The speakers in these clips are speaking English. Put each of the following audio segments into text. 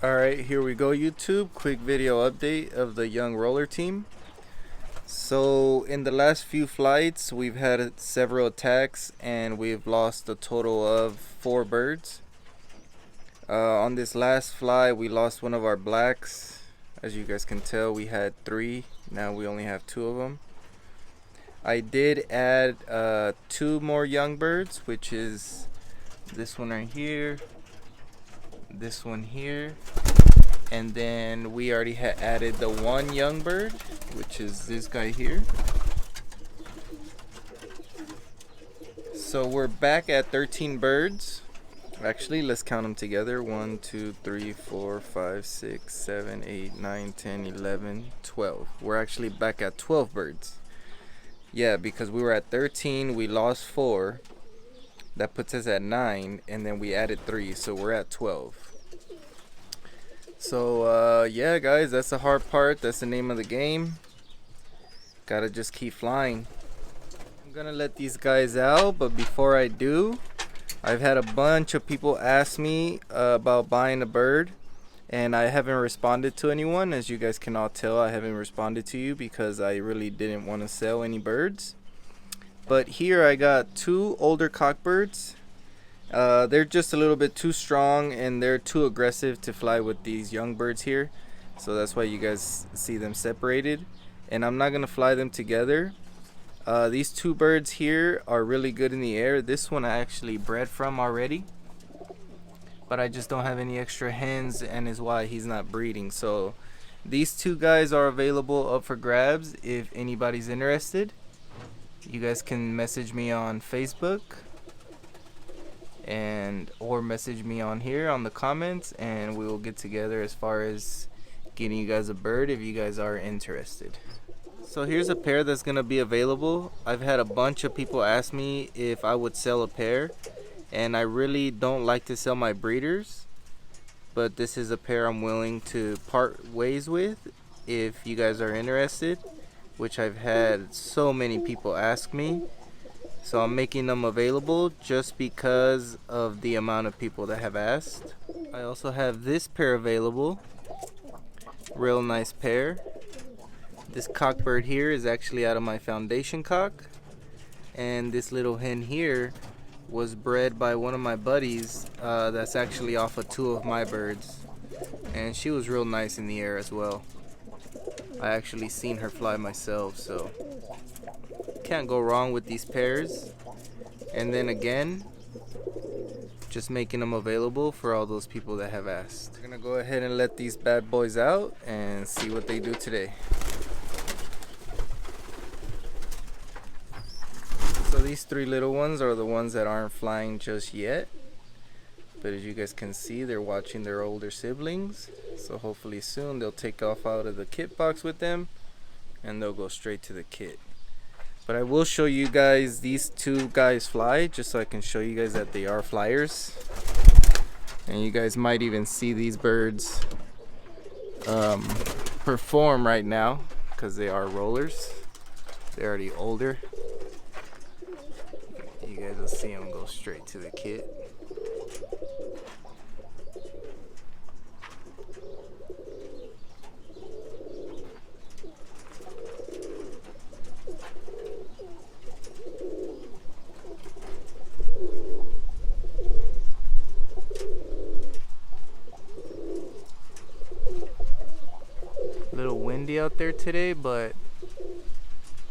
Alright, here we go YouTube. Quick video update of the young roller team. So in the last few flights we've had several attacks and we've lost a total of 4 birds. On this last fly we lost one of our blacks. As you guys can tell, we had 3, now we only have 2 of them. I did add 2 more young birds, which is this one right here, this one here, and then we already had added the 1 young bird, which is this guy here. So we're back at 13 birds. Actually, let's count them together. 1 2 3 4 5 6 7 8 9 10 11 12. We're actually back at 12 birds. Yeah, because we were at 13, we lost 4. That puts us at 9, and then we added 3, so we're at 12. So yeah guys, that's the hard part. That's the name of the game. Gotta just keep flying. I'm gonna let these guys out, but before I do, I've had a bunch of people ask me about buying a bird, and I haven't responded to anyone. As you guys can all tell, I haven't responded to you because I really didn't want to sell any birds. But here I got 2 older cockbirds. They're just a little bit too strong and they're too aggressive to fly with these young birds here, so that's why you guys see them separated, and I'm not gonna fly them together. These 2 birds here are really good in the air. This one I actually bred from already, but I just don't have any extra hens, and is why he's not breeding. So these 2 guys are available up for grabs if anybody's interested. You guys can message me on Facebook or message me on here on the comments, and we will get together as far as getting you guys a bird if you guys are interested. So here's a pair that's gonna be available. I've had a bunch of people ask me if I would sell a pair, and I really don't like to sell my breeders, but this is a pair I'm willing to part ways with if you guys are interested, which I've had so many people ask me. So I'm making them available just because of the amount of people that have asked. I also have this pair available. Real nice pair. This cockbird here is actually out of my foundation cock, and this little hen here was bred by one of my buddies that's actually off of 2 of my birds, and she was real nice in the air as well. I actually seen her fly myself, so can't go wrong with these pairs. And then again, just making them available for all those people that have asked. We're gonna go ahead and let these bad boys out and see what they do today. So these 3 little ones are the ones that aren't flying just yet, but as you guys can see, they're watching their older siblings, so hopefully soon they'll take off out of the kit box with them and they'll go straight to the kit. But I will show you guys these 2 guys fly, just so I can show you guys that they are flyers. And you guys might even see these birds perform right now, because they are rollers. They're already older. You guys will see them go straight to the kit. Little windy out there today, but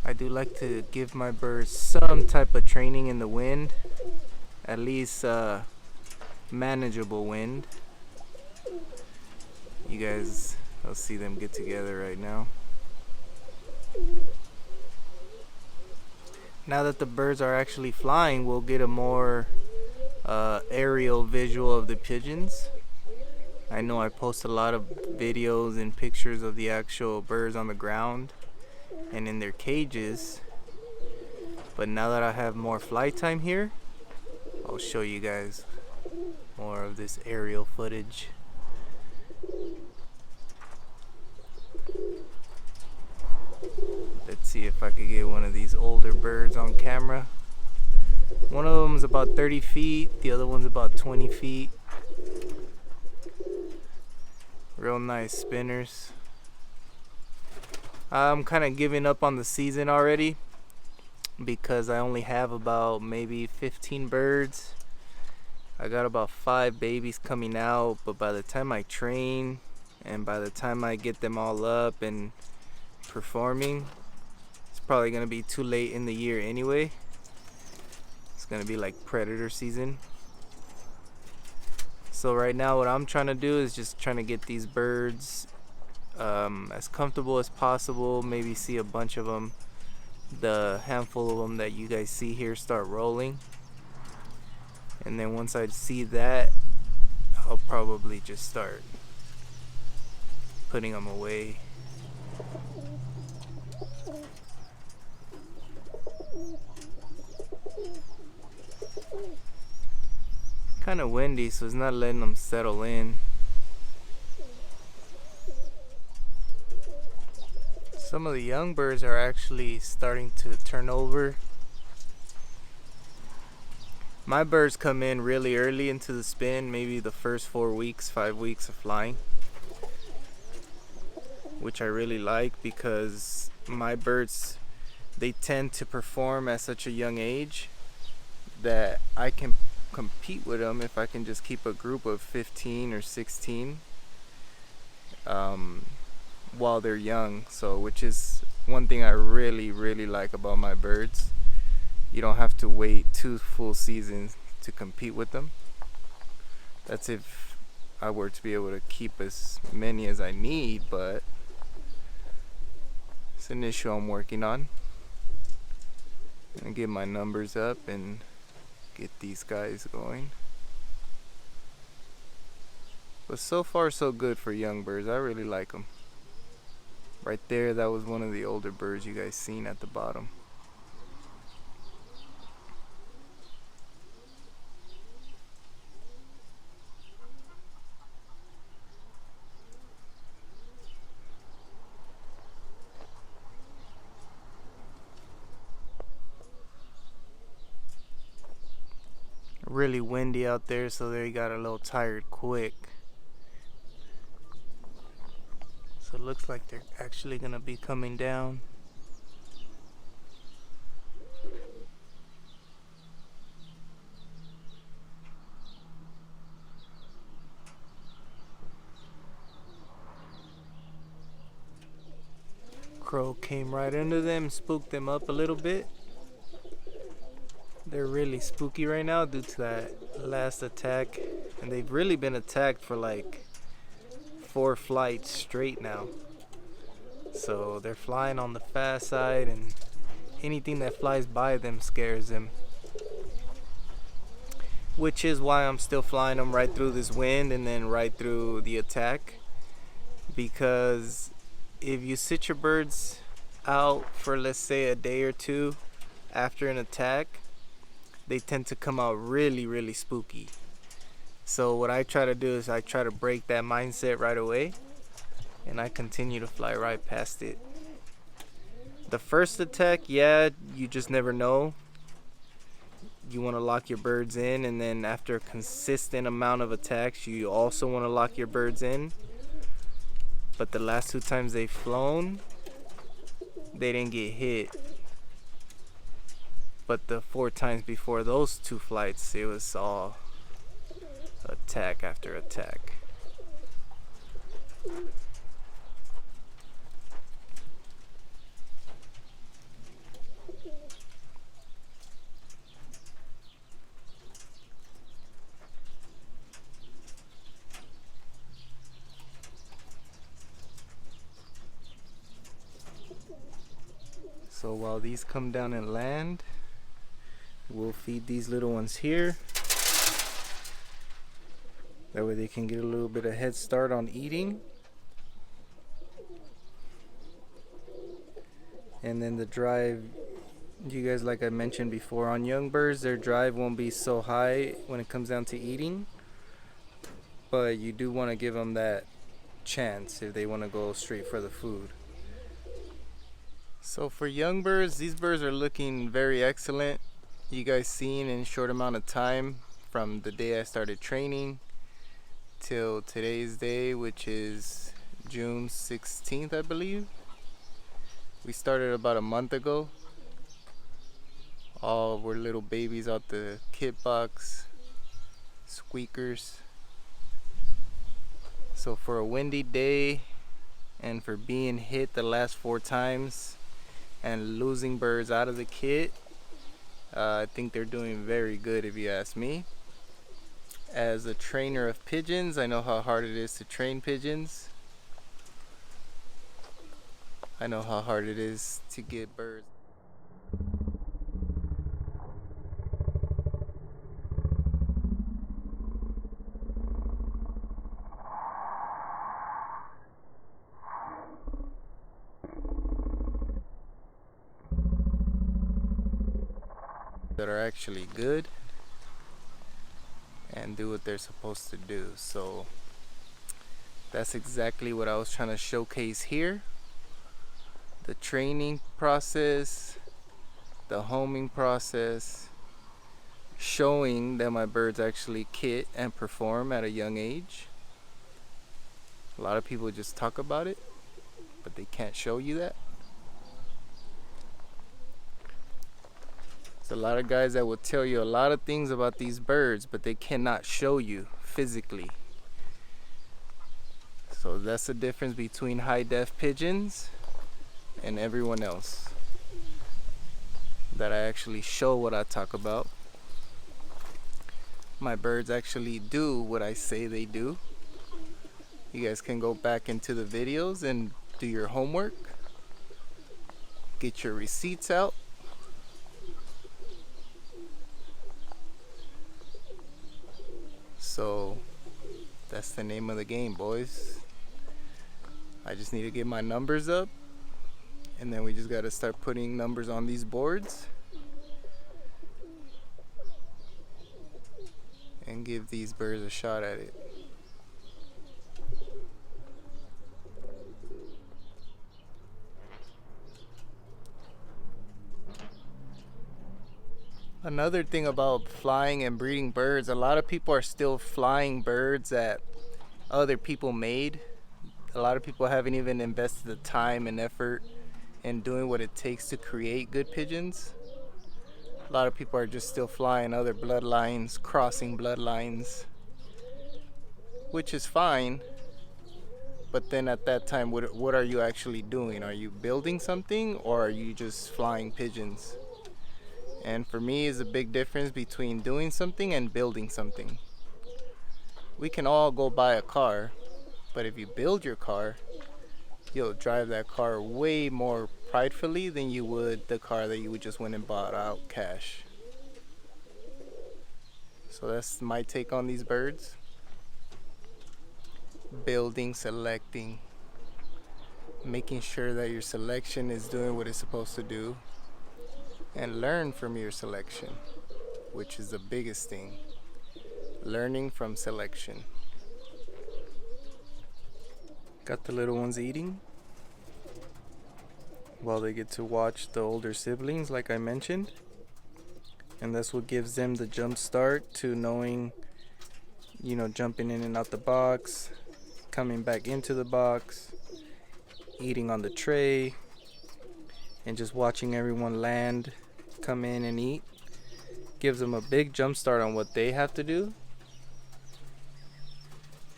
I do like to give my birds some type of training in the wind, at least manageable wind. You guys, I'll see them get together right now. Now that the birds are actually flying, we'll get a more aerial visual of the pigeons. I know I post a lot of videos and pictures of the actual birds on the ground and in their cages, but now that I have more flight time here, I'll show you guys more of this aerial footage. Let's see if I could get one of these older birds on camera. One of them is about 30 feet, the other one's about 20 feet. Real nice spinners. I'm kind of giving up on the season already because I only have about maybe 15 birds. I got about 5 babies coming out, but by the time I train and by the time I get them all up and performing, it's probably gonna be too late in the year anyway. It's gonna be like predator season. So right now what I'm trying to do is just trying to get these birds as comfortable as possible, maybe see a bunch of them, the handful of them that you guys see here, start rolling. And then once I see that, I'll probably just start putting them away. Kind of windy, so it's not letting them settle in. Some of the young birds are actually starting to turn over. My birds come in really early into the spin, maybe the first 4 weeks, 5 weeks of flying, which I really like because my birds, they tend to perform at such a young age that I can compete with them if I can just keep a group of 15 or 16 while they're young. So which is one thing I really like about my birds. You don't have to wait 2 full seasons to compete with them. That's if I were to be able to keep as many as I need, but it's an issue I'm working on. I'm gonna get my numbers up and get these guys going. But so far so good for young birds. I really like them. Right there, that was one of the older birds you guys seen at the bottom. Really windy out there, so they got a little tired quick. So it looks like they're actually gonna be coming down. Crow came right into them, spooked them up a little bit. They're really spooky right now due to that last attack, and they've really been attacked for like 4 flights straight now. So they're flying on the fast side, and anything that flies by them scares them, which is why I'm still flying them right through this wind and then right through the attack, because if you sit your birds out for, let's say, a day or 2 after an attack, they tend to come out really spooky. So what I try to do is I try to break that mindset right away, and I continue to fly right past it. The first attack, yeah, you just never know. You want to lock your birds in, and then after a consistent amount of attacks, you also want to lock your birds in. But the last 2 times they've flown, they didn't get hit. But the 4 times before those 2 flights, it was all attack after attack. So while these come down and land, we'll feed these little ones here. That way they can get a little bit of head start on eating. And then the drive, you guys, like I mentioned before, on young birds, their drive won't be so high when it comes down to eating. But you do want to give them that chance if they want to go straight for the food. So for young birds, these birds are looking very excellent. You guys seen in a short amount of time from the day I started training till today's day, which is June 16th, I believe. We started about a month ago. All were little babies out the kit box, squeakers. So for a windy day and for being hit the last 4 times and losing birds out of the kit, I think they're doing very good, if you ask me. As a trainer of pigeons, I know how hard it is to train pigeons. I know how hard it is to get birds. That are actually good and do what they're supposed to do. So that's exactly what I was trying to showcase here. The training process, the homing process, showing that my birds actually kit and perform at a young age. A lot of people just talk about it, but they can't show you that. There's a lot of guys that will tell you a lot of things about these birds, but they cannot show you physically. So that's the difference between HiDef Pigeons and everyone else. That I actually show what I talk about. My birds actually do what I say they do. You guys can go back into the videos and do your homework. Get your receipts out. So that's the name of the game, boys. I just need to get my numbers up, and then we just gotta start putting numbers on these boards and give these birds a shot at it. Another thing about flying and breeding birds, a lot of people are still flying birds that other people made. A lot of people haven't even invested the time and effort in doing what it takes to create good pigeons. A lot of people are just still flying other bloodlines, crossing bloodlines, which is fine. But then at that time, what are you actually doing? Are you building something, or are you just flying pigeons? And for me, is a big difference between doing something and building something. We can all go buy a car, but if you build your car, you'll drive that car way more pridefully than you would the car that you just went and bought out cash. So that's my take on these birds. Building, selecting, making sure that your selection is doing what it's supposed to do, and learn from your selection, which is the biggest thing. Learning from selection. Got the little ones eating while they get to watch the older siblings, like I mentioned. And that's what gives them the jump start to knowing, jumping in and out the box, coming back into the box, eating on the tray, and just watching everyone land, come in and eat. Gives them a big jump start on what they have to do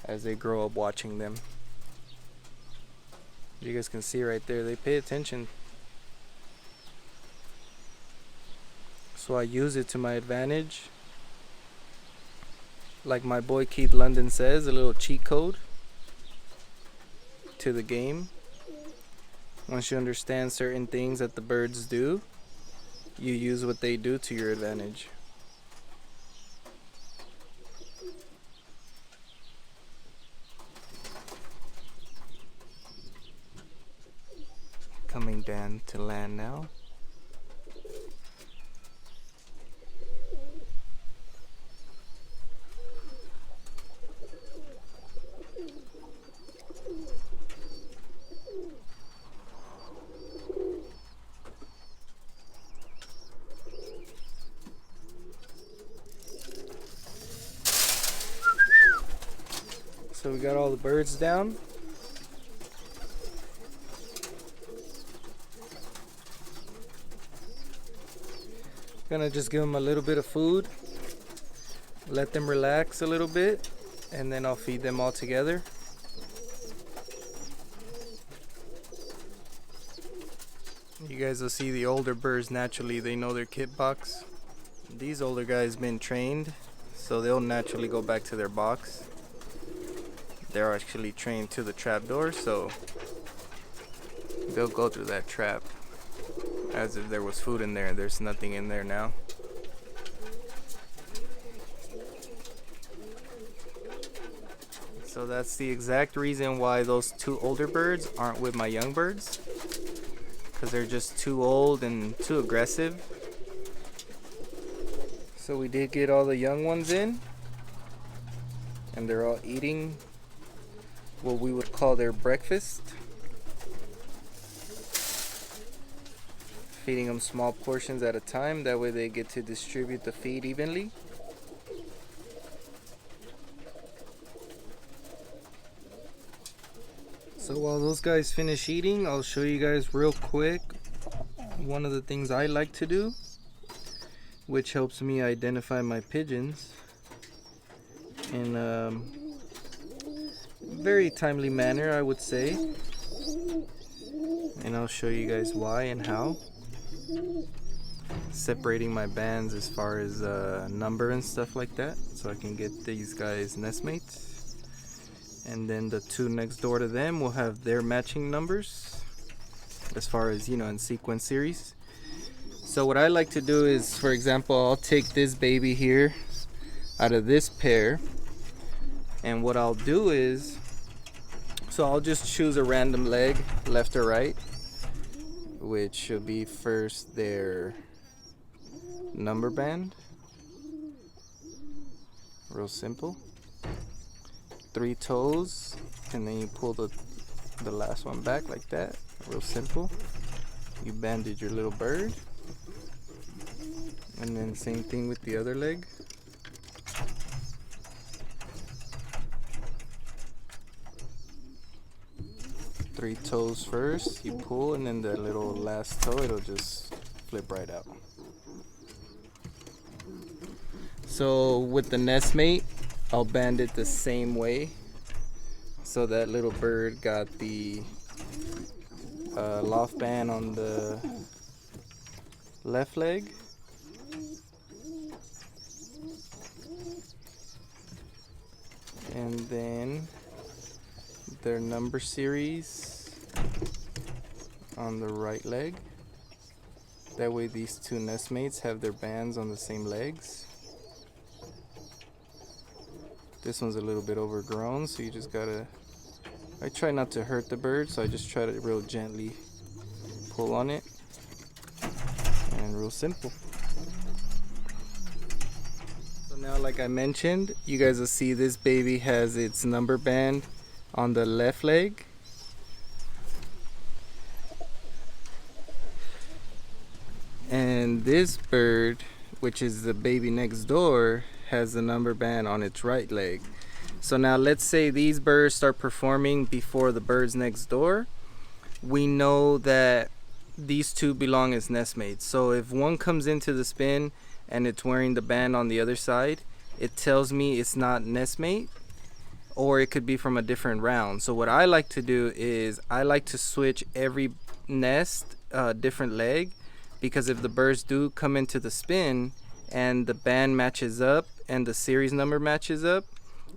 as they grow up watching them. You guys can see right there, they pay attention. So I use it to my advantage. Like my boy Keith London says, a little cheat code to the game. Once you understand certain things that the birds do, you use what they do to your advantage. Coming down to land now. got all the birds down. Gonna just give them a little bit of food, let them relax a little bit, and then I'll feed them all together. You guys will see the older birds naturally, they know their kit box. These older guys been trained, so they'll naturally go back to their box. They're actually trained to the trap door, so they'll go through that trap as if there was food in there. There's nothing in there now. So that's the exact reason why those two older birds aren't with my young birds, because they're just too old and too aggressive. So we did get all the young ones in, and they're all eating what we would call their breakfast. Feeding them small portions at a time, that way they get to distribute the feed evenly. So while those guys finish eating, I'll show you guys real quick one of the things I like to do, which helps me identify my pigeons in a very timely manner, I would say. And I'll show you guys why and how. Separating my bands as far as number and stuff like that, so I can get these guys nestmates. And then the two next door to them will have their matching numbers as far as, you know, in sequence series. So what I like to do is, for example, I'll take this baby here out of this pair, and what I'll do is, so I'll just choose a random leg, left or right, which should be first their number band. Real simple. 3 toes, and then you pull the last one back like that. Real simple. You bandage your little bird, and then same thing with the other leg. Three toes first, you pull, and then the little last toe, it'll just flip right out. So with the nestmate, I'll band it the same way. So that little bird got the loft band on the left leg. And then their number series on the right leg. That way these two nestmates have their bands on the same legs. This one's a little bit overgrown, so you just gotta, I try not to hurt the bird, so I just try to real gently pull on it, and real simple. So now, like I mentioned, you guys will see this baby has its number band on the left leg. And this bird, which is the baby next door, has the number band on its right leg. So now let's say these birds start performing before the birds next door. We know that these two belong as nestmates. So if one comes into the spin and it's wearing the band on the other side, it tells me it's not nestmate, or it could be from a different round. So what I like to do is I like to switch every nest different leg, because if the birds do come into the spin and the band matches up and the series number matches up,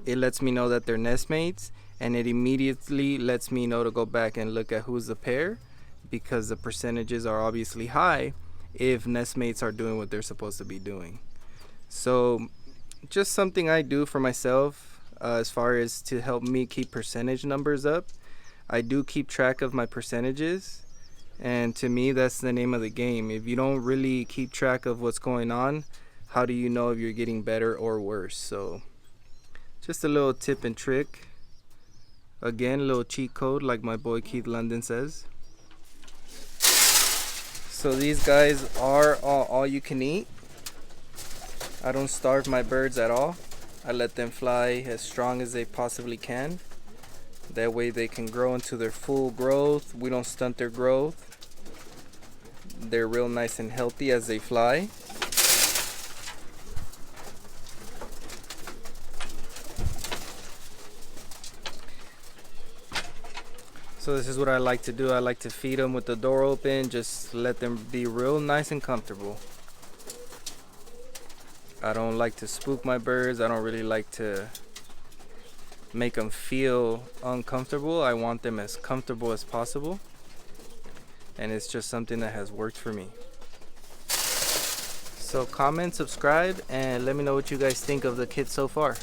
it lets me know that they're nestmates, and it immediately lets me know to go back and look at who's the pair, because the percentages are obviously high if nestmates are doing what they're supposed to be doing. So just something I do for myself as far as to help me keep percentage numbers up. I do keep track of my percentages, and to me that's the name of the game. If you don't really keep track of what's going on, how do you know if you're getting better or worse? So just a little tip and trick. Again, a little cheat code like my boy Keith London says. So these guys are all you can eat. I don't starve my birds at all. I let them fly as strong as they possibly can. That way they can grow into their full growth. We don't stunt their growth. They're real nice and healthy as they fly. So this is what I like to do. I like to feed them with the door open. Just let them be real nice and comfortable. I don't like to spook my birds. I don't really like to make them feel uncomfortable. I want them as comfortable as possible. And it's just something that has worked for me. So comment, subscribe, and let me know what you guys think of the kit so far.